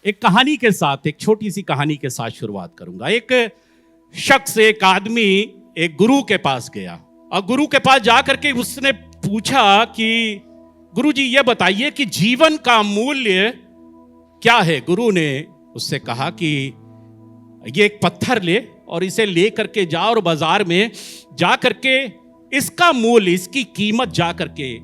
एक कहानी के साथ, एक छोटी सी कहानी के साथ शुरुआत करूंगा। एक शख्स, एक आदमी एक गुरु के पास गया और गुरु के पास जाकर के उसने पूछा कि गुरुजी ये बताइए कि जीवन का मूल्य क्या है। गुरु ने उससे कहा कि ये एक पत्थर ले और इसे ले करके जा और बाजार में जा करके इसका मूल्य, इसकी कीमत जा करके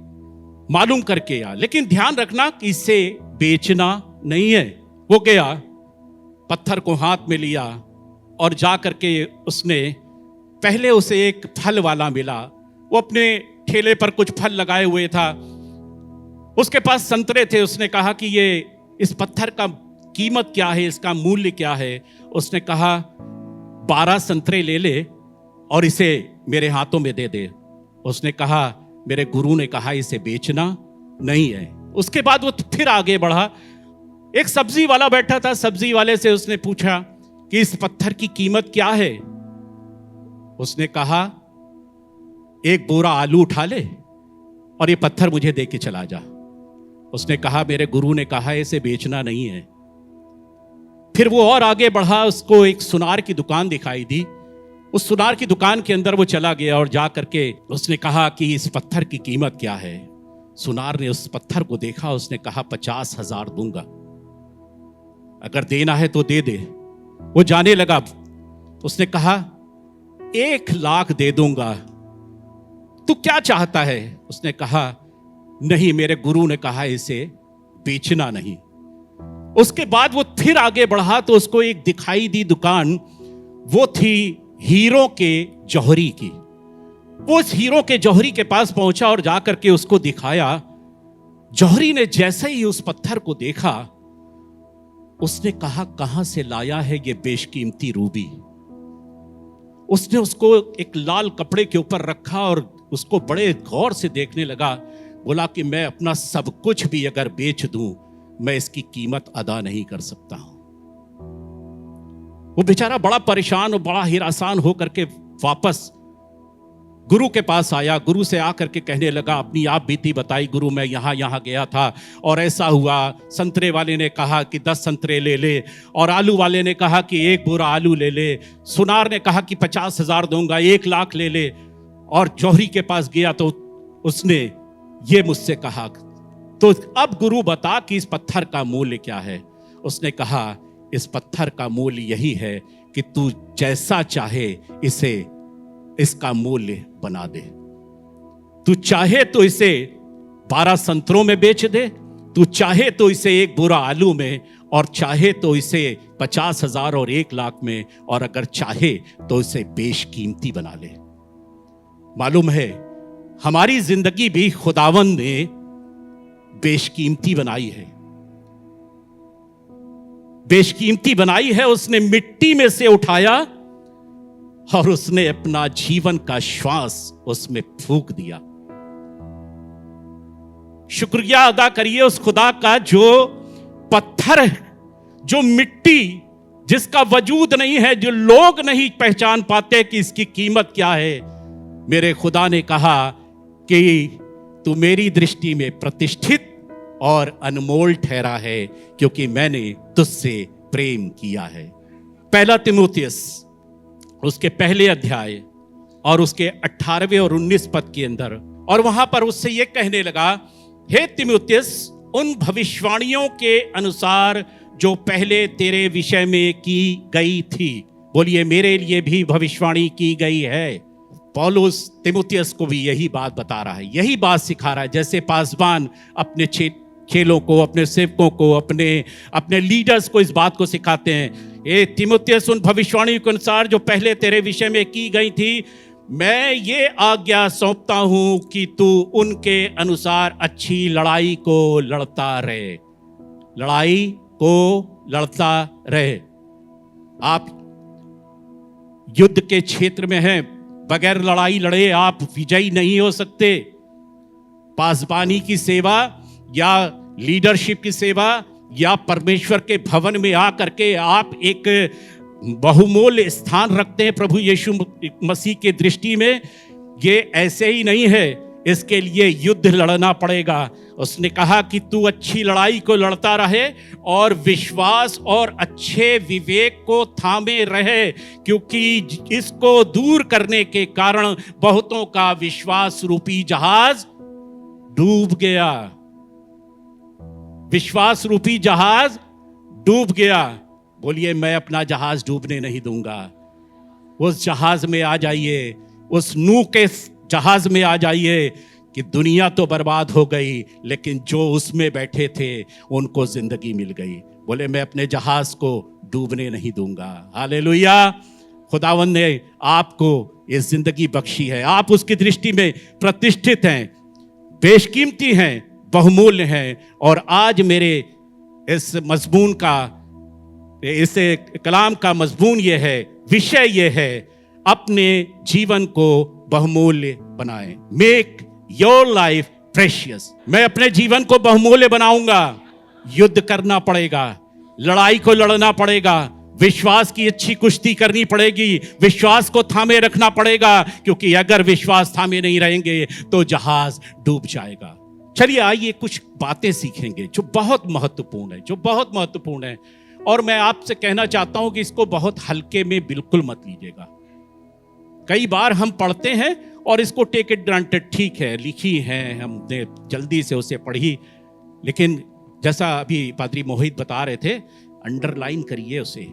मालूम करके आ, लेकिन ध्यान रखना कि इसे बेचना नहीं है। वो गया, पत्थर को हाथ में लिया और जा करके उसने, पहले उसे एक फल वाला मिला, वो अपने ठेले पर कुछ फल लगाए हुए था, उसके पास संतरे थे। उसने कहा कि ये इस पत्थर का कीमत क्या है, इसका मूल्य क्या है। उसने कहा 12 संतरे ले ले और इसे मेरे हाथों में दे दे। उसने कहा, मेरे गुरु ने कहा इसे बेचना नहीं है। उसके बाद वो फिर आगे बढ़ा। एक सब्जी वाला बैठा था, सब्जी वाले से उसने पूछा कि इस पत्थर की कीमत क्या है। उसने कहा, एक बोरा आलू उठा ले और ये पत्थर मुझे दे के चला जा। उसने कहा, मेरे गुरु ने कहा इसे बेचना नहीं है। फिर वो और आगे बढ़ा, उसको एक सुनार की दुकान दिखाई दी। उस सुनार की दुकान के अंदर वो चला गया और जा करके उसने कहा कि इस पत्थर की कीमत क्या है। सुनार ने उस पत्थर को देखा, उसने कहा 50,000 दूंगा, अगर देना है तो दे दे। वो जाने लगा। उसने कहा 1,00,000 दे दूंगा, तू क्या चाहता है। उसने कहा, नहीं, मेरे गुरु ने कहा इसे बेचना नहीं। उसके बाद वो फिर आगे बढ़ा तो उसको एक दिखाई दी दुकान, वो थी हीरो के जौहरी की। वो उस हीरो के जौहरी के पास पहुंचा और जाकर के उसको दिखाया। जौहरी ने जैसे ही उस पत्थर को देखा, उसने कहा, कहां से लाया है ये बेशकीमती रूबी। उसने उसको एक लाल कपड़े के ऊपर रखा और उसको बड़े गौर से देखने लगा। बोला कि मैं अपना सब कुछ भी अगर बेच दूं, मैं इसकी कीमत अदा नहीं कर सकता हूं। वो बेचारा बड़ा परेशान और बड़ा हिरासान होकर के वापस गुरु के पास आया। गुरु से आकर के कहने लगा, अपनी आप बीती बताई। गुरु, मैं यहाँ गया था और ऐसा हुआ। संतरे वाले ने कहा कि 10 संतरे ले ले और आलू वाले ने कहा कि 1 बोरा आलू ले ले। सुनार ने कहा कि 50,000 दूंगा, 1,00,000 ले ले। और जौहरी के पास गया तो उसने ये मुझसे कहा, तो अब गुरु बता कि इस पत्थर का मूल्य क्या है। उसने कहा, इस पत्थर का मूल्य यही है कि तू जैसा चाहे इसे, इसका मूल्य बना दे। तू चाहे तो इसे 12 संतरों में बेच दे, तू चाहे तो इसे 1 बोरा आलू में, और चाहे तो इसे 50,000 और 1,00,000 में, और अगर चाहे तो इसे बेशकीमती बना ले। मालूम है, हमारी जिंदगी भी खुदावंद ने बेशकीमती बनाई है। बेशकीमती बनाई है। उसने मिट्टी में से उठाया और उसने अपना जीवन का श्वास उसमें फूंक दिया। शुक्रिया अदा करिए उस खुदा का जो पत्थर, जो मिट्टी जिसका वजूद नहीं है, जो लोग नहीं पहचान पाते कि इसकी कीमत क्या है। मेरे खुदा ने कहा कि तू मेरी दृष्टि में प्रतिष्ठित और अनमोल ठहरा है, क्योंकि मैंने तुझसे प्रेम किया है। 1 तिमुथियुस उसके पहले अध्याय और उसके 18वें और 19 पद के अंदर, और वहां पर उससे यह कहने लगा, हे तिमुथियुस, उन भविष्यवाणियों के अनुसार जो पहले तेरे विषय में की गई थी। बोलिए, मेरे लिए भी भविष्यवाणी की गई है। पौलुस तिमुथियुस को भी यही बात बता रहा है, यही बात सिखा रहा है। जैसे पासवान अपने चेलों को, अपने सेवकों को, अपने लीडर्स को इस बात को सिखाते हैं, ये तिमुथियुस, उन भविष्यवाणी के अनुसार जो पहले तेरे विषय में की गई थी, मैं ये आज्ञा सौंपता हूं कि तू उनके अनुसार अच्छी लड़ाई को लड़ता रहे। लड़ाई को लड़ता रहे। आप युद्ध के क्षेत्र में हैं, बगैर लड़ाई लड़े आप विजयी नहीं हो सकते। पासबानी की सेवा या लीडरशिप की सेवा या परमेश्वर के भवन में आकर के आप एक बहुमूल्य स्थान रखते हैं प्रभु यीशु मसीह के दृष्टि में, ये ऐसे ही नहीं है इसके लिए युद्ध लड़ना पड़ेगा। उसने कहा कि तू अच्छी लड़ाई को लड़ता रहे और विश्वास और अच्छे विवेक को थामे रहे, क्योंकि इसको दूर करने के कारण बहुतों का विश्वास रूपी जहाज डूब गया। विश्वास रूपी जहाज डूब गया। बोलिए, मैं अपना जहाज डूबने नहीं दूंगा। उस जहाज में आ जाइए, उस नूह के जहाज में आ जाइए कि दुनिया तो बर्बाद हो गई, लेकिन जो उसमें बैठे थे उनको जिंदगी मिल गई। बोले, मैं अपने जहाज को डूबने नहीं दूंगा। हालेलुया। खुदावंद ने आपको ये जिंदगी बख्शी है। आप उसकी दृष्टि में प्रतिष्ठित हैं, बेशकीमती हैं, बहुमूल्य हैं। और आज मेरे इस मजमून का, इस कलाम का मजमून ये है, विषय ये है, अपने जीवन को बहुमूल्य बनाएं। Make your life precious. मैं अपने जीवन को बहुमूल्य बनाऊंगा। युद्ध करना पड़ेगा, लड़ाई को लड़ना पड़ेगा, विश्वास की अच्छी कुश्ती करनी पड़ेगी, विश्वास को थामे रखना पड़ेगा, क्योंकि अगर विश्वास थामे नहीं रहेंगे तो जहाज डूब जाएगा। चलिए आइए कुछ बातें सीखेंगे जो बहुत महत्वपूर्ण है, और मैं आपसे कहना चाहता हूं कि इसको बहुत हल्के में बिल्कुल मत लीजिएगा। कई बार हम पढ़ते हैं और इसको टेक इट ग्रांटेड, ठीक है, लिखी है, हमने जल्दी से उसे पढ़ी, लेकिन जैसा अभी पादरी मोहित बता रहे थे, अंडरलाइन करिए उसे,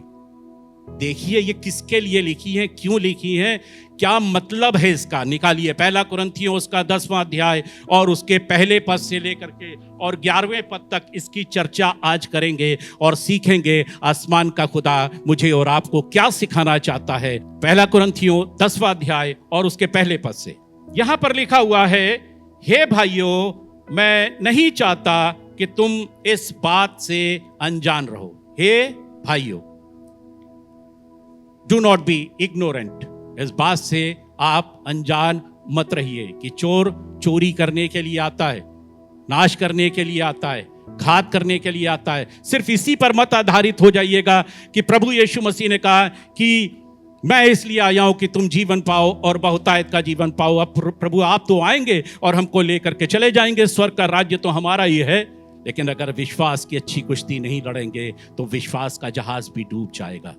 देखिए ये किसके लिए लिखी है, क्यों लिखी है, क्या मतलब है इसका, निकालिए। पहला कुरिन्थियों उसका 10वां अध्याय और उसके पहले पद से लेकर के और 11वें पद तक इसकी चर्चा आज करेंगे और सीखेंगे आसमान का खुदा मुझे और आपको क्या सिखाना चाहता है। पहला कुरिन्थियों 10वां अध्याय और उसके पहले पद से यहां पर लिखा हुआ है, हे भाइयों, मैं नहीं चाहता कि तुम इस बात से अनजान रहो। हे भाइयों, डू नॉट बी इग्नोरेंट। इस बात से आप अनजान मत रहिए कि चोर चोरी करने के लिए आता है, नाश करने के लिए आता है, घात करने के लिए आता है। सिर्फ इसी पर मत आधारित हो जाइएगा कि प्रभु यीशु मसीह ने कहा कि मैं इसलिए आया हूं कि तुम जीवन पाओ और बहुतायत का जीवन पाओ। अब प्रभु आप तो आएंगे और हमको लेकर के चले जाएंगे, स्वर्ग का राज्य तो हमारा ही है। लेकिन अगर विश्वास की अच्छी कुश्ती नहीं लड़ेंगे तो विश्वास का जहाज भी डूब जाएगा।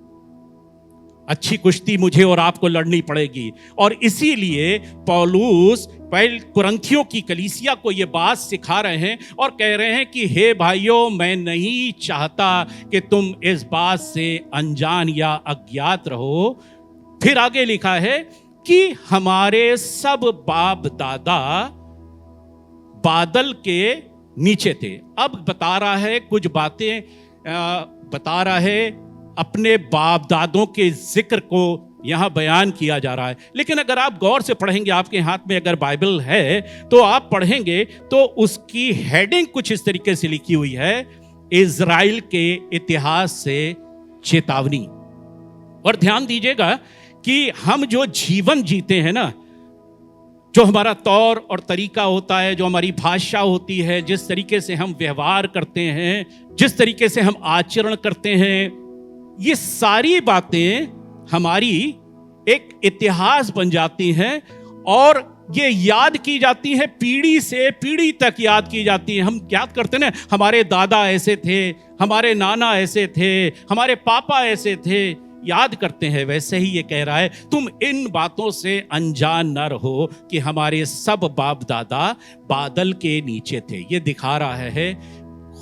अच्छी कुश्ती मुझे और आपको लड़नी पड़ेगी। और इसीलिए पौलुस पहले कुरिन्थियों की कलीसिया को यह बात सिखा रहे हैं और कह रहे हैं कि हे भाइयों, मैं नहीं चाहता कि तुम इस बात से अनजान या अज्ञात रहो। फिर आगे लिखा है कि हमारे सब बाप दादा बादल के नीचे थे। अब बता रहा है कुछ बातें, बता रहा है अपने बाप दादों के जिक्र को यहां बयान किया जा रहा है। लेकिन अगर आप गौर से पढ़ेंगे, आपके हाथ में अगर बाइबल है तो आप पढ़ेंगे तो उसकी हेडिंग कुछ इस तरीके से लिखी हुई है, इज़राइल के इतिहास से चेतावनी। और ध्यान दीजिएगा कि हम जो जीवन जीते हैं ना, जो हमारा तौर और तरीका होता है, जो हमारी भाषा होती है, जिस तरीके से हम व्यवहार करते हैं, जिस तरीके से हम आचरण करते हैं, ये सारी बातें हमारी एक इतिहास बन जाती हैं और ये याद की जाती है, पीढ़ी से पीढ़ी तक याद की जाती है। हम याद करते हैं ना, हमारे दादा ऐसे थे, हमारे नाना ऐसे थे, हमारे पापा ऐसे थे, याद करते हैं। वैसे ही ये कह रहा है, तुम इन बातों से अनजान न रहो कि हमारे सब बाप दादा बादल के नीचे थे। ये दिखा रहा है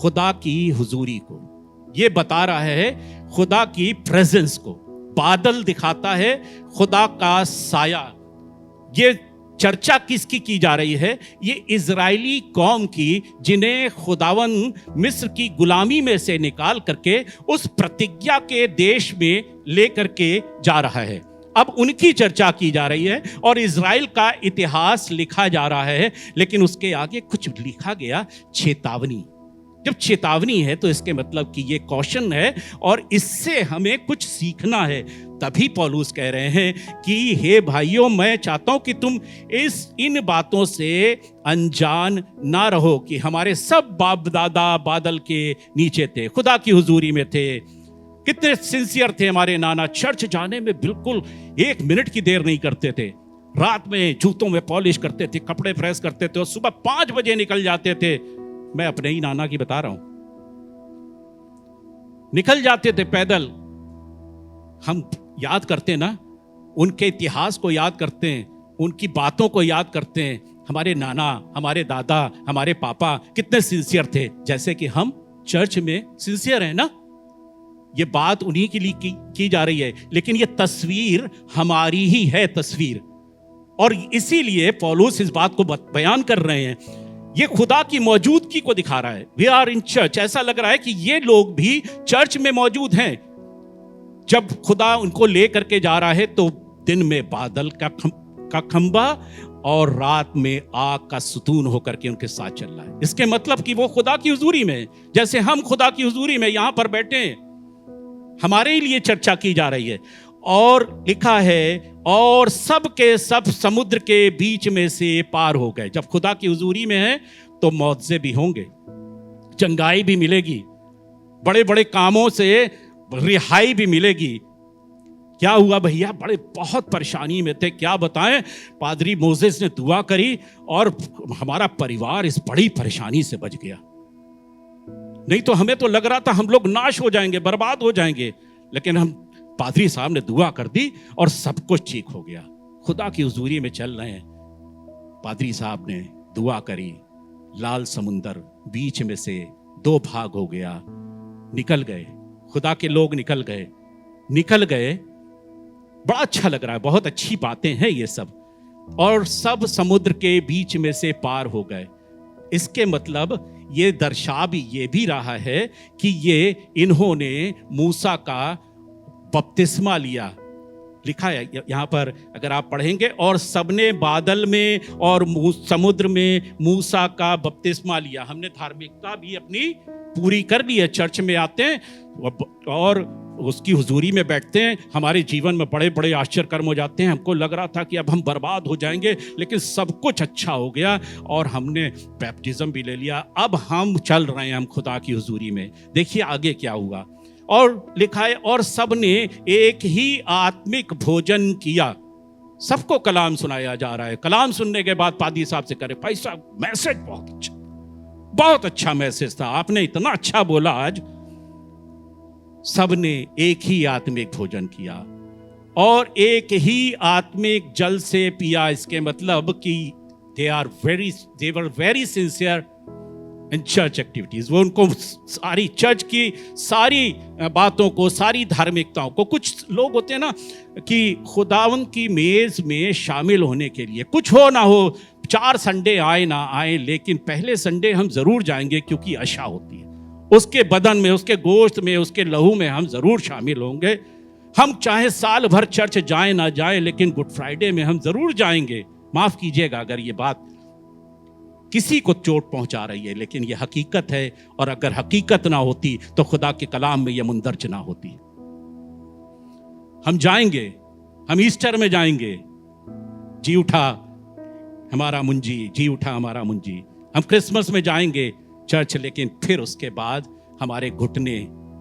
खुदा की हुजूरी को, ये बता रहा है खुदा की प्रेजेंस को। बादल दिखाता है खुदा का साया। ये चर्चा किसकी की जा रही है? ये इजरायली कौम की, जिन्हें खुदावन मिस्र की गुलामी में से निकाल करके उस प्रतिज्ञा के देश में लेकर के जा रहा है। अब उनकी चर्चा की जा रही है और इजराइल का इतिहास लिखा जा रहा है। लेकिन उसके आगे कुछ लिखा गया, चेतावनी। जब चेतावनी है तो इसके मतलब कि ये कॉशन है और इससे हमें कुछ सीखना है। तभी पौलुस कह रहे हैं कि हे भाइयों, मैं चाहता हूं कि तुम इन बातों से अनजान ना रहो कि हमारे सब बाप दादा बादल के नीचे थे, खुदा की हुजूरी में थे। कितने सिंसियर थे हमारे नाना, चर्च जाने में बिल्कुल 1 मिनट की देर नहीं करते थे। रात में जूतों में पॉलिश करते थे, कपड़े प्रेस करते थे और सुबह 5 बजे निकल जाते थे। मैं अपने ही नाना की बता रहा हूं, निकल जाते थे पैदल। हम याद करते ना, उनके इतिहास को याद करते हैं, उनकी बातों को याद करते हैं। हमारे नाना, हमारे दादा, हमारे पापा कितने सिंसियर थे, जैसे कि हम चर्च में सिंसियर हैं ना। ये बात उन्हीं के लिए की जा रही है, लेकिन ये तस्वीर हमारी ही है तस्वीर। और इसीलिए पौलुस इस बात को बयान कर रहे हैं, ये खुदा की मौजूदगी को दिखा रहा है। We are in church. ऐसा लग रहा है कि ये लोग भी चर्च में मौजूद हैं। जब खुदा उनको ले करके जा रहा है तो दिन में बादल का खंबा और रात में आग का सुतून होकर के उनके साथ चल रहा है। इसके मतलब कि वो खुदा की हुजूरी में, जैसे हम खुदा की हुजूरी में यहां पर बैठे हैं, हमारे ही लिए चर्चा की जा रही है। और लिखा है, और सब के सब समुद्र के बीच में से पार हो गए। जब खुदा की हुजूरी में है तो मौजे भी होंगे, चंगाई भी मिलेगी, बड़े बड़े कामों से रिहाई भी मिलेगी। क्या हुआ भैया, बड़े बहुत परेशानी में थे, क्या बताएं। पादरी मोजेस ने दुआ करी और हमारा परिवार इस बड़ी परेशानी से बच गया। नहीं तो हमें तो लग रहा था हम लोग नाश हो जाएंगे, बर्बाद हो जाएंगे, लेकिन हम पादरी साहब ने दुआ कर दी और सब कुछ ठीक हो गया। खुदा की हुजूरी में चल रहे हैं। पादरी साहब ने दुआ करी, लाल समुंदर बीच में से 2 भाग हो गया, निकल गए, खुदा के लोग निकल गए। बड़ा अच्छा लग रहा है, बहुत अच्छी बातें हैं ये सब। और सब समुद्र के बीच में से पार हो गए। इसके मतलब ये दर्शा भी ये भी रहा है कि ये इन्होंने मूसा का बपतिस्मा लिया। लिखा है यहां पर, अगर आप पढ़ेंगे, और सबने बादल में और समुद्र में मूसा का बपतिस्मा लिया। हमने धार्मिकता भी अपनी पूरी कर ली है, चर्च में आते हैं और उसकी हुजूरी में बैठते हैं। हमारे जीवन में बड़े बड़े आश्चर्य कर्म हो जाते हैं। हमको लग रहा था कि अब हम बर्बाद हो जाएंगे, लेकिन सब कुछ अच्छा हो गया और हमने बैप्टिज्म भी ले लिया। अब हम चल रहे हैं हम खुदा की हुजूरी में। देखिए आगे क्या हुआ। और लिखा है, और सबने एक ही आत्मिक भोजन किया। सबको कलाम सुनाया जा रहा है। कलाम सुनने के बाद पादी साहब से करे, भाई साहब मैसेज बहुत अच्छा मैसेज था, आपने इतना अच्छा बोला आज। सबने एक ही आत्मिक भोजन किया और एक ही आत्मिक जल से पिया। इसके मतलब कि they were very sincere in church activities। वो उनको सारी चर्च की सारी बातों को, सारी धार्मिकताओं को, कुछ लोग होते हैं ना कि खुदावन की मेज में शामिल होने के लिए, कुछ हो ना हो, 4 संडे आए ना आए, लेकिन पहले संडे हम जरूर जाएंगे क्योंकि आशा होती है। उसके बदन में, उसके गोश्त में, उसके लहू में हम जरूर शामिल होंगे। हम चाहे साल भर चर्च जाए ना जाए, लेकिन गुड फ्राइडे में हम जरूर जाएंगे। माफ कीजिएगा अगर ये बात किसी को चोट पहुंचा रही है, लेकिन ये हकीकत है। और अगर हकीकत ना होती तो खुदा के कलाम में ये मुंदरज ना होती। हम जाएंगे, हम ईस्टर में जाएंगे, जी उठा हमारा मुंजी, जी उठा हमारा मुंजी। हम क्रिसमस में जाएंगे चर्च, लेकिन फिर उसके बाद हमारे घुटने,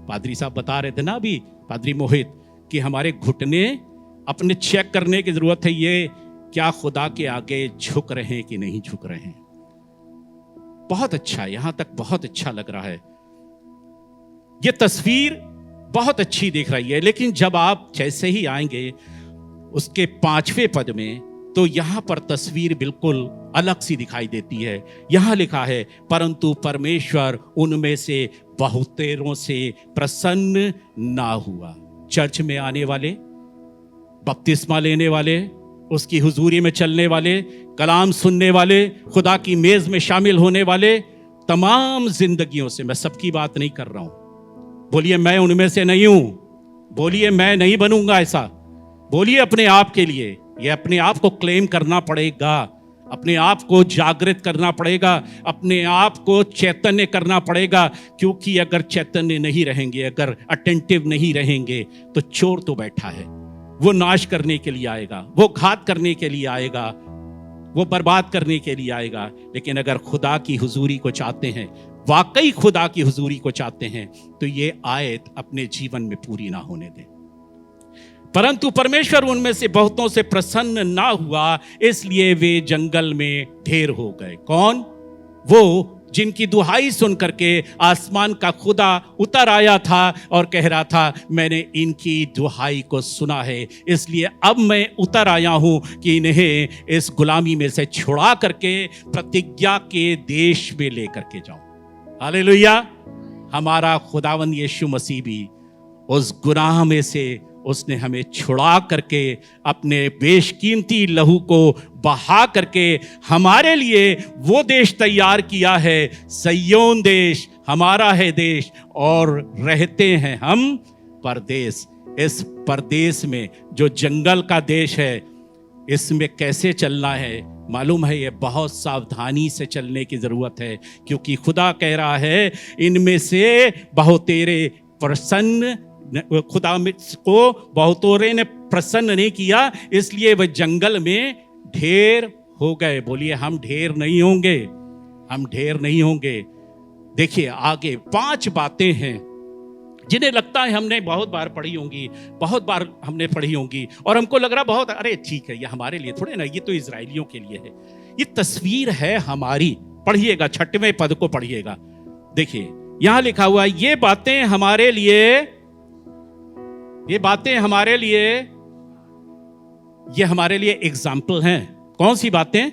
पादरी साहब बता रहे थे ना अभी, पादरी मोहित, कि हमारे घुटने अपने चेक करने की जरूरत है, ये क्या खुदा के आगे झुक रहे हैं कि नहीं झुक रहे हैं। बहुत अच्छा, यहां तक बहुत अच्छा लग रहा है। यह तस्वीर बहुत अच्छी दिख रही है, लेकिन जब आप जैसे ही आएंगे उसके 5वें पद में, तो यहां पर तस्वीर बिल्कुल अलग सी दिखाई देती है। यहां लिखा है, परंतु परमेश्वर उनमें से बहुतेरों से प्रसन्न ना हुआ। चर्च में आने वाले, बपतिस्मा लेने वाले, उसकी हुजूरी में चलने वाले, कलाम सुनने वाले, खुदा की मेज में शामिल होने वाले, तमाम जिंदगियों से, मैं सबकी बात नहीं कर रहा हूं। बोलिए मैं उनमें से नहीं हूं, बोलिए मैं नहीं बनूंगा ऐसा, बोलिए अपने आप के लिए। ये अपने आप को क्लेम करना पड़ेगा, अपने आप को जागृत करना पड़ेगा, अपने आप को चैतन्य करना पड़ेगा। क्योंकि अगर चैतन्य नहीं रहेंगे, अगर अटेंटिव नहीं रहेंगे, तो चोर तो बैठा है, वो नाश करने के लिए आएगा, वो घात करने के लिए आएगा, वो बर्बाद करने के लिए आएगा। लेकिन अगर खुदा की हुजूरी को चाहते हैं, वाकई खुदा की हुजूरी को चाहते हैं, तो ये आयत अपने जीवन में पूरी ना होने दें। परंतु परमेश्वर उनमें से बहुतों से प्रसन्न ना हुआ, इसलिए वे जंगल में ढेर हो गए। कौन? वो जिनकी दुहाई सुन करके आसमान का खुदा उतर आया था और कह रहा था, मैंने इनकी दुहाई को सुना है, इसलिए अब मैं उतर आया हूं कि इन्हें इस गुलामी में से छुड़ा करके प्रतिज्ञा के देश में लेकर के जाऊं। हालेलुया। हमारा खुदावंद यीशु मसीह भी उस गुनाह में से उसने हमें छुड़ा करके अपने बेशकीमती लहू को बहा करके हमारे लिए वो देश तैयार किया है। सिय्योन देश हमारा है देश, और रहते हैं हम परदेश। इस परदेश में जो जंगल का देश है, इसमें कैसे चलना है मालूम है? ये बहुत सावधानी से चलने की जरूरत है, क्योंकि खुदा कह रहा है इनमें से बहुतेरे प्रसन्न, खुदा को बहुतोरे ने प्रसन्न नहीं किया, इसलिए वह जंगल में ढेर हो गए। बोलिए, हम ढेर नहीं होंगे, हम ढेर नहीं होंगे। देखिए आगे 5 बातें हैं जिन्हें लगता है हमने बहुत बार पढ़ी होंगी, बहुत बार हमने पढ़ी होंगी, और हमको लग रहा बहुत अरे ठीक है, ये हमारे लिए थोड़े ना, ये तो इजराइलियों के लिए है। ये तस्वीर है हमारी। पढ़िएगा, 6वें पद को पढ़िएगा। देखिए यहां लिखा हुआ है, ये बातें हमारे लिए, ये बातें हमारे लिए, ये हमारे लिए एग्जाम्पल हैं। कौन सी बातें?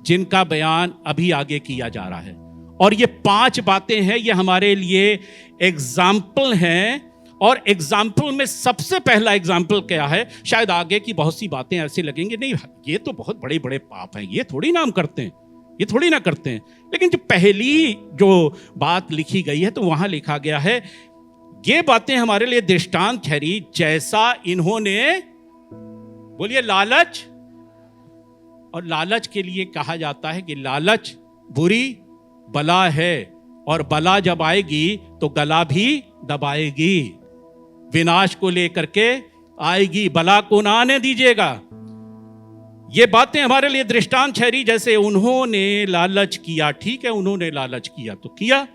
जिनका बयान अभी आगे किया जा रहा है। और ये 5 बातें हैं, ये हमारे लिए एग्जाम्पल हैं। और एग्जाम्पल में सबसे पहला एग्जाम्पल क्या है? शायद आगे की बहुत सी बातें ऐसे लगेंगे, नहीं ये तो बहुत बड़े बड़े पाप हैं, ये थोड़ी ना हम करते हैं, ये थोड़ी ना करते हैं। लेकिन जो पहली जो बात लिखी गई है, तो वहां लिखा गया है, ये बातें हमारे लिए दृष्टांत ठहरी, जैसा इन्होंने, बोलिए, लालच। और लालच के लिए कहा जाता है कि लालच बुरी बला है, और बला जब आएगी तो गला भी दबाएगी, विनाश को लेकर के आएगी, बला को ना आने दीजिएगा। ये बातें हमारे लिए दृष्टांत ठहरी, जैसे उन्होंने लालच किया। ठीक है, उन्होंने लालच किया तो किया,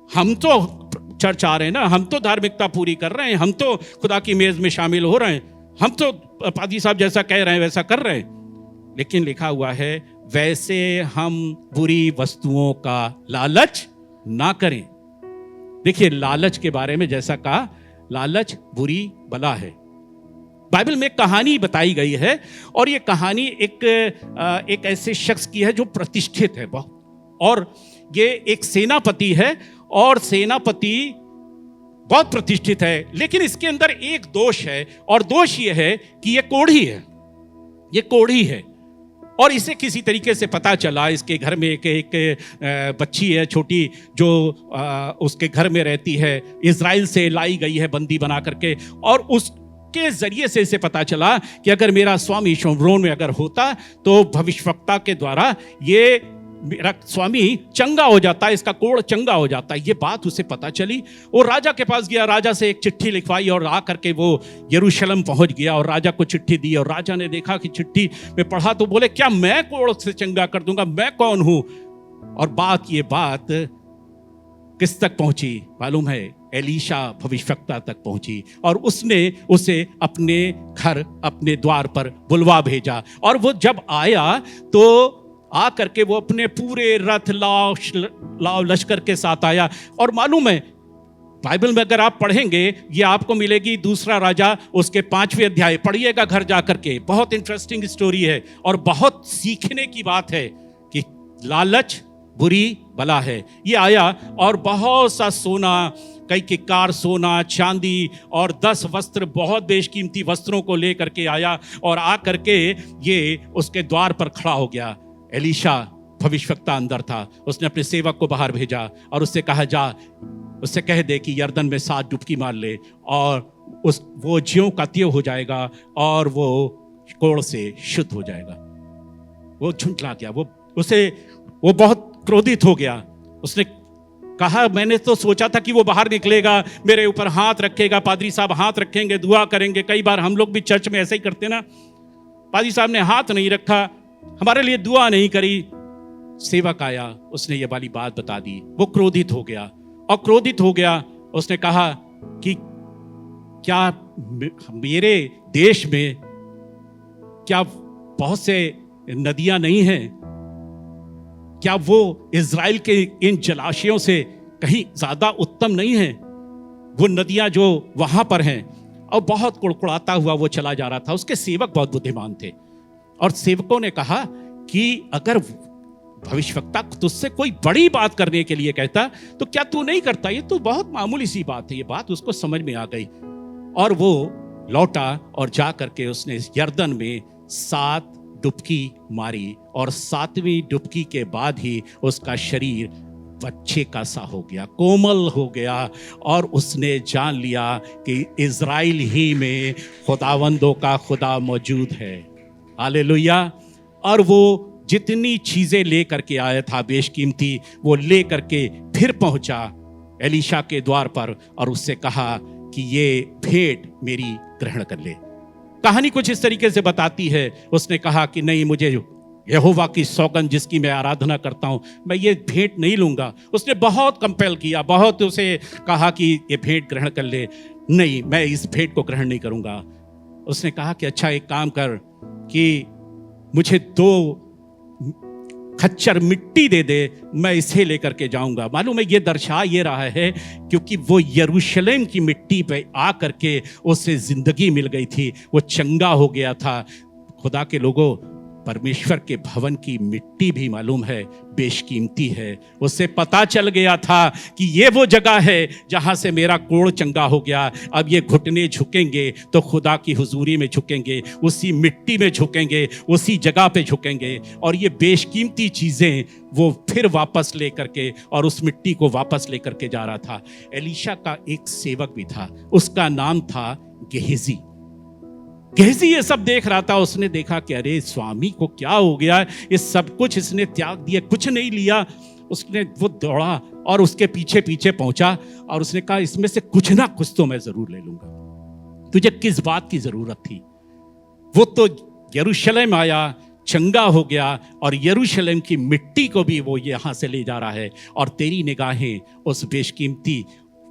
हम तो चर्च आ रहे हैं ना, हम तो धार्मिकता पूरी कर रहे हैं, हम तो खुदा की मेज में शामिल हो रहे हैं, हम तो पादी साहब जैसा कह रहे हैं वैसा कर रहे हैं। लेकिन लिखा हुआ है, वैसे हम बुरी वस्तुओं का लालच ना करें। देखिए लालच के बारे में जैसा कहा, लालच बुरी बला है। बाइबल में कहानी बताई गई है, और ये कहानी एक ऐसे शख्स की है जो प्रतिष्ठित है बहुत, और ये एक सेनापति है, और सेनापति बहुत प्रतिष्ठित है। लेकिन इसके अंदर एक दोष है, और दोष ये है कि ये कोढ़ी है, ये कोढ़ी है। और इसे किसी तरीके से पता चला, इसके घर में एक बच्ची है छोटी, जो उसके घर में रहती है, इजराइल से लाई गई है बंदी बना करके, और उसके जरिए से इसे पता चला कि अगर मेरा स्वामी शोमरोन में अगर होता तो भविष्यवक्ता के द्वारा ये मेरा स्वामी चंगा हो जाता है, इसका कोढ़ चंगा हो जाता है। ये बात उसे पता चली। वो राजा के पास गया, राजा से एक चिट्ठी लिखवाई, और आ करके वो यरूशलेम पहुंच गया और राजा को चिट्ठी दी। और राजा ने देखा कि चिट्ठी में पढ़ा तो बोले, क्या मैं कोढ़ से चंगा कर दूंगा? मैं कौन हूं? और ये बात किस तक पहुंची मालूम है? एलीशा भविष्यवक्ता तक पहुंची, और उसने उसे अपने घर, अपने द्वार पर बुलवा भेजा। और वो जब आया तो आ करके वो अपने पूरे रथ लाव लश्कर के साथ आया। और मालूम है, बाइबल में अगर आप पढ़ेंगे, ये आपको मिलेगी 2 राजा उसके 5वें अध्याय, पढ़िएगा घर जाकर के। बहुत इंटरेस्टिंग स्टोरी है, और बहुत सीखने की बात है कि लालच बुरी बला है। ये आया और बहुत सा सोना, कई किकार सोना, चांदी और 10 वस्त्र, बहुत बेशकीमती वस्त्रों को लेकर के आया, और आ करके ये उसके द्वार पर खड़ा हो गया। एलीशा भविष्यवक्ता अंदर था, उसने अपने सेवक को बाहर भेजा और उससे कहा, जा उससे कह दे कि यर्दन में 7 डुबकी मार ले, और वो ज्यों का त्यों हो जाएगा, और वो कोढ़ से शुद्ध हो जाएगा। वो झुंझला गया, वो बहुत क्रोधित हो गया। उसने कहा, मैंने तो सोचा था कि वो बाहर निकलेगा, मेरे ऊपर हाथ रखेगा, पादरी साहब हाथ रखेंगे, दुआ करेंगे। कई बार हम लोग भी चर्च में ऐसे ही करते ना, पादरी साहब ने हाथ नहीं रखा, हमारे लिए दुआ नहीं करी। सेवक आया, उसने ये वाली बात बता दी। वो क्रोधित हो गया, और क्रोधित हो गया उसने कहा कि क्या मेरे देश में क्या बहुत से नदियां नहीं हैं? क्या वो इज़राइल के इन जलाशयों से कहीं ज्यादा उत्तम नहीं है? वो नदियां जो वहां पर हैं। और बहुत कुड़कुड़ाता हुआ वो चला जा रहा था। उसके सेवक बहुत बुद्धिमान थे और सेवकों ने कहा कि अगर भविष्यवक्ता तुझसे कोई बड़ी बात करने के लिए कहता तो क्या तू नहीं करता? ये तो बहुत मामूली सी बात है। ये बात उसको समझ में आ गई और वो लौटा और जा करके उसने यर्दन में 7 डुबकी मारी और 7वीं डुबकी के बाद ही उसका शरीर बच्चे का सा हो गया, कोमल हो गया और उसने जान लिया कि इज़राइल ही में खुदावंदों का खुदा मौजूद है। हालेलुया। और वो जितनी चीजें लेकर के आया था बेशकीमती, वो लेकर के फिर पहुंचा एलीशा के द्वार पर और उससे कहा कि ये भेंट मेरी ग्रहण कर ले। कहानी कुछ इस तरीके से बताती है, उसने कहा कि नहीं, मुझे यहोवा की सौगंध जिसकी मैं आराधना करता हूं, मैं ये भेंट नहीं लूंगा। उसने बहुत कंपेल किया, बहुत उसे कहा कि ये भेंट ग्रहण कर ले। नहीं, मैं इस भेंट को ग्रहण नहीं करूंगा। उसने कहा कि अच्छा एक काम कर कि मुझे 2 खच्चर मिट्टी दे दे, मैं इसे लेकर के जाऊंगा। मालूम है ये दर्शा ये रहा है क्योंकि वो यरूशलेम की मिट्टी पे आ करके उसे जिंदगी मिल गई थी, वो चंगा हो गया था। खुदा के लोगों, परमेश्वर के भवन की मिट्टी भी मालूम है बेशकीमती है। उसे पता चल गया था कि ये वो जगह है जहां से मेरा कोढ़ चंगा हो गया। अब ये घुटने झुकेंगे तो खुदा की हुजूरी में झुकेंगे, उसी मिट्टी में झुकेंगे, उसी जगह पे झुकेंगे। और ये बेशकीमती चीजें वो फिर वापस लेकर के और उस मिट्टी को वापस लेकर के जा रहा था। एलीशा का एक सेवक भी था, उसका नाम था गेहजी। गेहजी ये सब देख रहा था। उसने देखा कि अरे स्वामी को क्या हो गया, ये सब कुछ इसने त्याग दिया, कुछ नहीं लिया। उसने वो दौड़ा और उसके पीछे पीछे पहुंचा और उसने कहा इसमें से कुछ ना कुछ तो मैं जरूर ले लूंगा। तुझे किस बात की जरूरत थी? वो तो यरूशलेम आया, चंगा हो गया और यरूशलेम की मिट्टी को भी वो यहां से ले जा रहा है और तेरी निगाहें उस बेशकीमती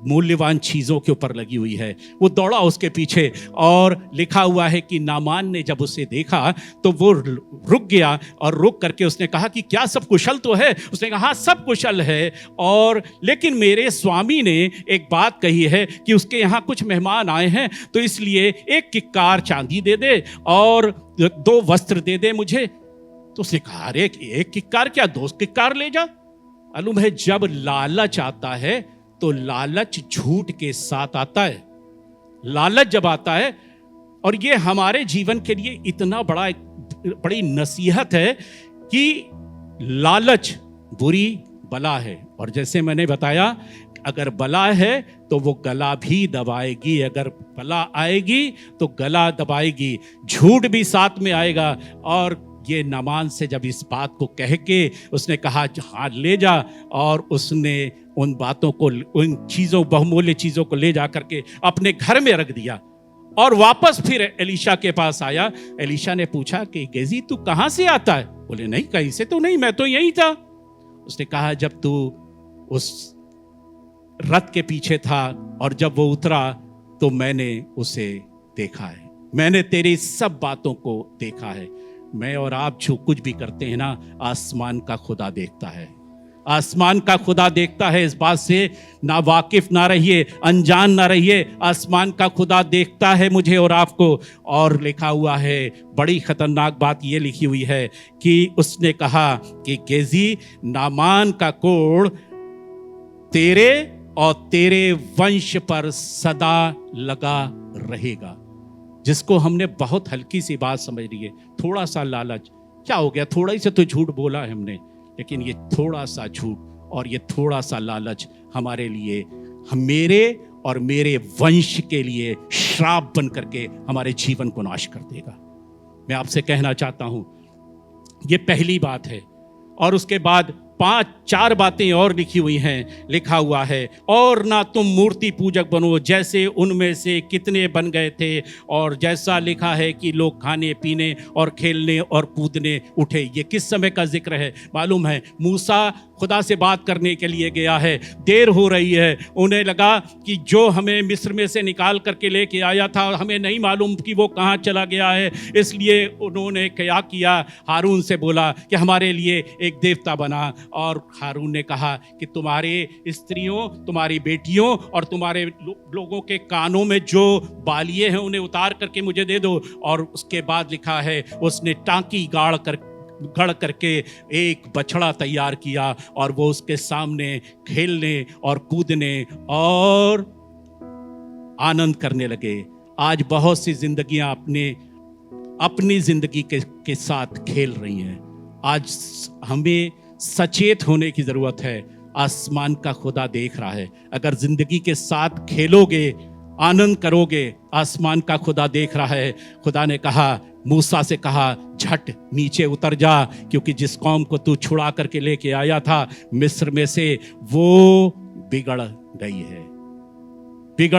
मूल्यवान चीजों के ऊपर लगी हुई है। वो दौड़ा उसके पीछे और लिखा हुआ है कि नामान ने जब उसे देखा तो वो रुक गया और रुक करके उसने कहा कि क्या सब कुशल तो है? उसने कहा हाँ सब कुशल है, और लेकिन मेरे स्वामी ने एक बात कही है कि उसके यहाँ कुछ मेहमान आए हैं, तो इसलिए 1 किक्कार चांदी दे दे और 2 वस्त्र दे दे मुझे। तो उसने कहा अरे 1 किक्कार क्या, 2 किक्कार ले जा। मालूम है जब लालच आता है तो लालच झूठ के साथ आता है। लालच जब आता है, और ये हमारे जीवन के लिए इतना बड़ी नसीहत है कि लालच बुरी बला है। और जैसे मैंने बताया, अगर बला है तो वो गला भी दबाएगी, अगर बला आएगी तो गला दबाएगी, झूठ भी साथ में आएगा। और ये नामान से जब इस बात को कह के उसने कहा हाँ ले जा, और उसने उन बातों को, उन चीजों, बहुमूल्य चीजों को ले जा करके अपने घर में रख दिया और वापस फिर एलीशा के पास आया। एलीशा ने पूछा कि गेजी तू कहां से आता है? बोले नहीं कहीं से तो नहीं, मैं तो यहीं था। उसने कहा जब तू उस रथ के पीछे था और जब वो उतरा तो मैंने उसे देखा है, मैंने तेरी सब बातों को देखा है। मैं और आप जो कुछ भी करते हैं ना, आसमान का खुदा देखता है, आसमान का खुदा देखता है। इस बात से ना वाकिफ ना रहिए, अनजान ना रहिए, आसमान का खुदा देखता है मुझे और आपको। और लिखा हुआ है, बड़ी खतरनाक बात ये लिखी हुई है कि उसने कहा कि गेजी नामान का कोढ़ तेरे और तेरे वंश पर सदा लगा रहेगा। जिसको हमने बहुत हल्की सी बात समझ ली है, थोड़ा सा लालच, क्या हो गया, थोड़ा ही से तो झूठ बोला है हमने, लेकिन ये थोड़ा सा झूठ और ये थोड़ा सा लालच हमारे लिए, मेरे और मेरे वंश के लिए श्राप बन करके हमारे जीवन को नाश कर देगा। मैं आपसे कहना चाहता हूं, ये पहली बात है। और उसके बाद चार बातें और लिखी हुई हैं। लिखा हुआ है, और ना तुम मूर्ति पूजक बनो जैसे उनमें से कितने बन गए थे, और जैसा लिखा है कि लोग खाने पीने और खेलने और कूदने उठे। ये किस समय का जिक्र है मालूम है? मूसा खुदा से बात करने के लिए गया है, देर हो रही है। उन्हें लगा कि जो हमें मिस्र में से निकाल करके लेके आया था, हमें नहीं मालूम कि वो कहाँ चला गया है। इसलिए उन्होंने क्या किया, हारून से बोला कि हमारे लिए एक देवता बना। और हारून ने कहा कि तुम्हारे स्त्रियों, तुम्हारी बेटियों और तुम्हारे लोगों के कानों में जो बालिये हैं उन्हें उतार करके मुझे दे दो। और उसके बाद लिखा है उसने टांकी गढ़ करके एक बछड़ा तैयार किया और वो उसके सामने खेलने और कूदने और आनंद करने लगे। आज बहुत सी जिंदगियां अपनी जिंदगी के साथ खेल रही हैं। आज हमें सचेत होने की जरूरत है। आसमान का खुदा देख रहा है। अगर जिंदगी के साथ खेलोगे, आनंद करोगे, आसमान का खुदा देख रहा है। खुदा ने कहा, मूसा से कहा, झट नीचे उतर जा, क्योंकि जिस कौम को तू छुड़ा करके लेके आया था मिस्र में से, वो बिगड़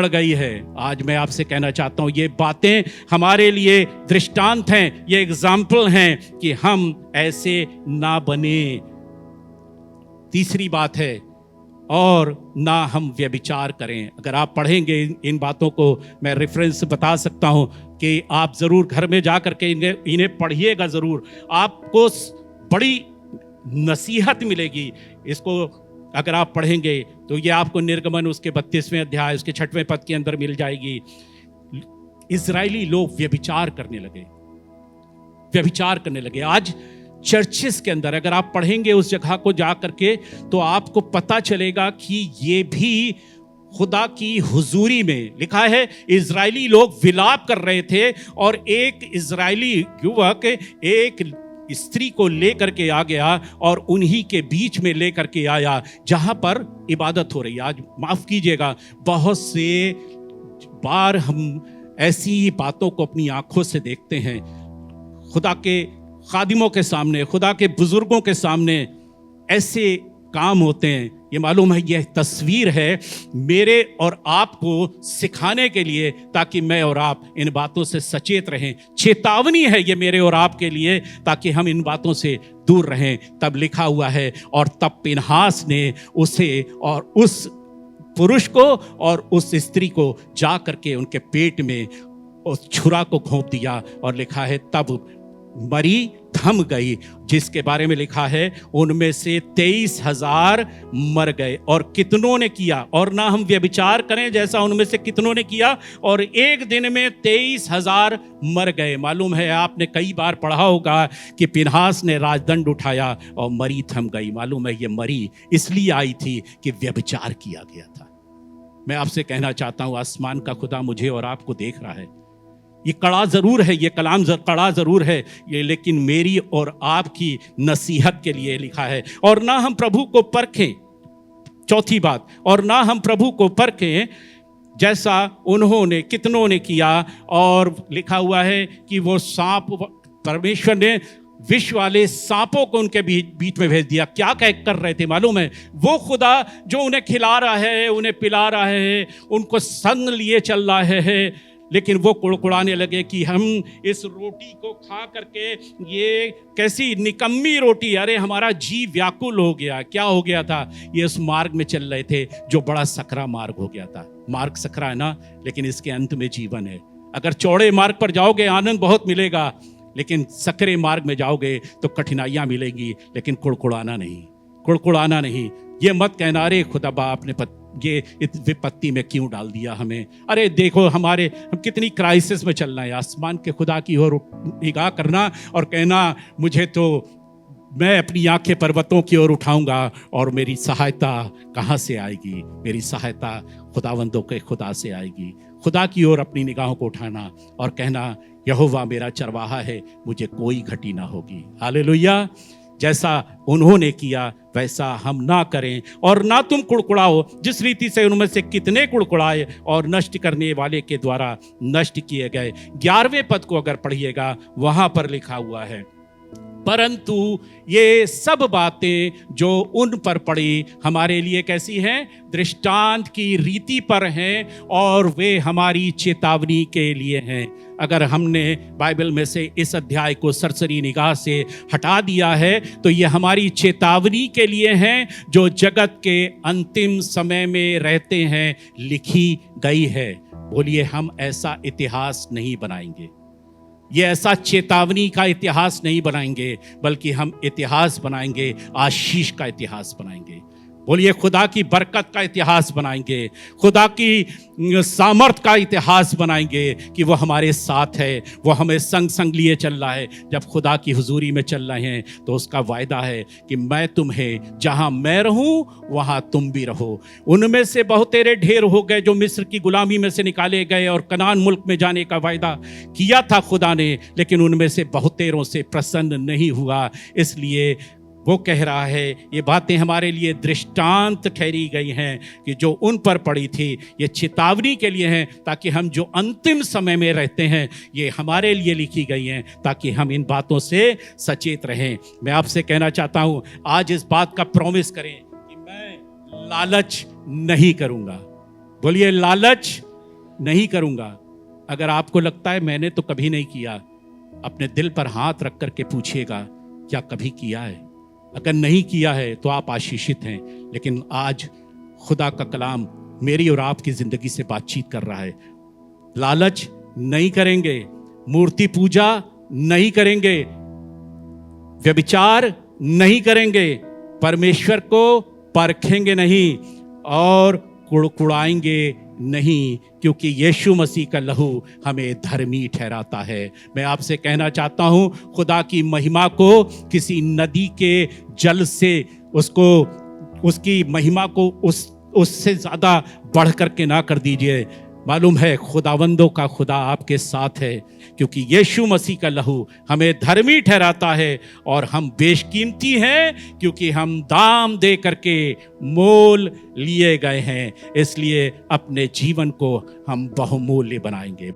गई है। आज मैं आपसे कहना चाहता हूं, ये बातें हमारे लिए दृष्टांत हैं, ये एग्जाम्पल हैं कि हम ऐसे ना बने। तीसरी बात है, और ना हम व्यभिचार करें। अगर आप पढ़ेंगे इन बातों को, मैं रेफरेंस बता सकता हूं कि आप जरूर घर में जा करके इन्हें पढ़िएगा जरूर। आपको बड़ी नसीहत मिलेगी। इसको अगर आप पढ़ेंगे तो ये आपको निर्गमन उसके 32वें अध्याय उसके 6वें पद के अंदर मिल जाएगी। इजरायली लोग व्यभिचार करने लगे। आज चर्चेस के अंदर अगर आप पढ़ेंगे उस जगह को जा करके, तो आपको पता चलेगा कि ये भी खुदा की हुजूरी में लिखा है। इजरायली लोग विलाप कर रहे थे और एक इजरायली युवक एक स्त्री को लेकर के आ गया और उन्हीं के बीच में लेकर के आया जहां पर इबादत हो रही है। आज माफ कीजिएगा, बहुत से बार हम ऐसी ही बातों को अपनी आंखों से देखते हैं। खुदा के खादिमों के सामने, खुदा के बुजुर्गों के सामने ऐसे काम होते हैं। ये मालूम है, यह तस्वीर है मेरे और आपको सिखाने के लिए, ताकि मैं और आप इन बातों से सचेत रहें। चेतावनी है ये मेरे और आपके लिए, ताकि हम इन बातों से दूर रहें। तब लिखा हुआ है, और तब पिनहास ने उसे और उस पुरुष को और उस स्त्री को जा करके उनके पेट में उस छुरा को घोंप दिया। और लिखा है, तब मरी थम गई, जिसके बारे में लिखा है उनमें से 23,000 मर गए। और कितनों ने किया, और ना हम व्यभिचार करें जैसा उनमें से कितनों ने किया, और एक दिन में 23,000 मर गए। मालूम है, आपने कई बार पढ़ा होगा कि पिनहास ने राजदंड उठाया और मरी थम गई। मालूम है, ये मरी इसलिए आई थी कि व्यभिचार किया गया था। मैं आपसे कहना चाहता हूं, आसमान का खुदा मुझे और आपको देख रहा है। ये कड़ा जरूर है, ये कलाम कड़ा जरूर है ये, लेकिन मेरी और आपकी नसीहत के लिए लिखा है। और ना हम प्रभु को परखें, चौथी बात, और ना हम प्रभु को परखें जैसा उन्होंने कितनों ने किया। और लिखा हुआ है कि वो सांप, परमेश्वर ने विश्व वाले सांपों को उनके बीच में भेज दिया। क्या कर रहे थे मालूम है? वो खुदा जो उन्हें खिला रहा है, उन्हें पिला रहा है, उनको संग लिए चल रहा है, लेकिन वो कुड़कुड़ाने लगे कि हम इस रोटी को खा करके, ये कैसी निकम्मी रोटी, अरे हमारा जी व्याकुल हो गया। क्या हो गया था? ये उस मार्ग में चल रहे थे जो बड़ा सकरा मार्ग हो गया था। मार्ग सकरा है ना, लेकिन इसके अंत में जीवन है। अगर चौड़े मार्ग पर जाओगे आनंद बहुत मिलेगा, लेकिन सकरे मार्ग में जाओगे तो कठिनाइयां मिलेंगी, लेकिन कुड़कुड़ाना नहीं। ये मत कहना, अरे खुदा बाप ने ये विपत्ति में क्यों डाल दिया हमें। अरे देखो हम कितनी क्राइसिस में चल रहे हैं। आसमान के खुदा की ओर निगाह करना और कहना, मुझे तो, मैं अपनी आंखें पर्वतों की ओर उठाऊंगा और मेरी सहायता कहाँ से आएगी? मेरी सहायता खुदावंदों के खुदा से आएगी। खुदा की ओर अपनी निगाहों को उठाना और कहना, यहोवा मेरा चरवाहा है, मुझे कोई घटी ना होगी। हालेलुया। जैसा उन्होंने किया वैसा हम ना करें। और ना तुम कुड़कुड़ाओ, जिस रीति से उनमें से कितने कुड़कुड़ाए और नष्ट करने वाले के द्वारा नष्ट किए गए। 11वें पद को अगर पढ़िएगा, वहां पर लिखा हुआ है, परंतु ये सब बातें जो उन पर पड़ी हमारे लिए कैसी हैं? दृष्टांत की रीति पर हैं और वे हमारी चेतावनी के लिए हैं। अगर हमने बाइबल में से इस अध्याय को सरसरी निगाह से हटा दिया है तो ये हमारी चेतावनी के लिए हैं, जो जगत के अंतिम समय में रहते हैं लिखी गई है। बोलिए, हम ऐसा इतिहास नहीं बनाएंगे, ये ऐसा चेतावनी का इतिहास नहीं बनाएंगे, बल्कि हम इतिहास बनाएंगे, आशीष का इतिहास बनाएंगे। बोलिए, खुदा की बरकत का इतिहास बनाएंगे, खुदा की सामर्थ का इतिहास बनाएंगे कि वो हमारे साथ है, वो हमें संग संग लिए चल रहा है। जब खुदा की हुजूरी में चल रहे हैं तो उसका वायदा है कि मैं तुम्हें जहां मैं रहूं वहां तुम भी रहो। उनमें से बहुतेरे ढेर हो गए जो मिस्र की गुलामी में से निकाले गए और कनान मुल्क में जाने का वायदा किया था खुदा ने, लेकिन उनमें से बहुतेरों से प्रसन्न नहीं हुआ। इसलिए वो कह रहा है ये बातें हमारे लिए दृष्टांत ठहरी गई हैं कि जो उन पर पड़ी थी ये चेतावनी के लिए हैं, ताकि हम जो अंतिम समय में रहते हैं ये हमारे लिए लिखी गई हैं, ताकि हम इन बातों से सचेत रहें। मैं आपसे कहना चाहता हूँ, आज इस बात का प्रॉमिस करें कि मैं लालच नहीं करूँगा। बोलिए, लालच नहीं करूँगा। अगर आपको लगता है मैंने तो कभी नहीं किया, अपने दिल पर हाथ रख करके पूछिएगा, क्या कभी किया है? अगर नहीं किया है तो आप आशीषित हैं। लेकिन आज खुदा का कलाम मेरी और आपकी जिंदगी से बातचीत कर रहा है। लालच नहीं करेंगे, मूर्ति पूजा नहीं करेंगे, व्यभिचार नहीं करेंगे, परमेश्वर को परखेंगे नहीं और कुड़कुड़ाएंगे नहीं, क्योंकि यीशु मसीह का लहू हमें धर्मी ठहराता है। मैं आपसे कहना चाहता हूं, खुदा की महिमा को किसी नदी के जल से उसकी महिमा को उससे ज्यादा बढ़ करके ना कर दीजिए। मालूम है खुदावंदों का खुदा आपके साथ है, क्योंकि यीशु मसीह का लहू हमें धर्मी ठहराता है और हम बेशकीमती हैं, क्योंकि हम दाम दे करके मोल लिए गए हैं। इसलिए अपने जीवन को हम बहुमूल्य बनाएंगे।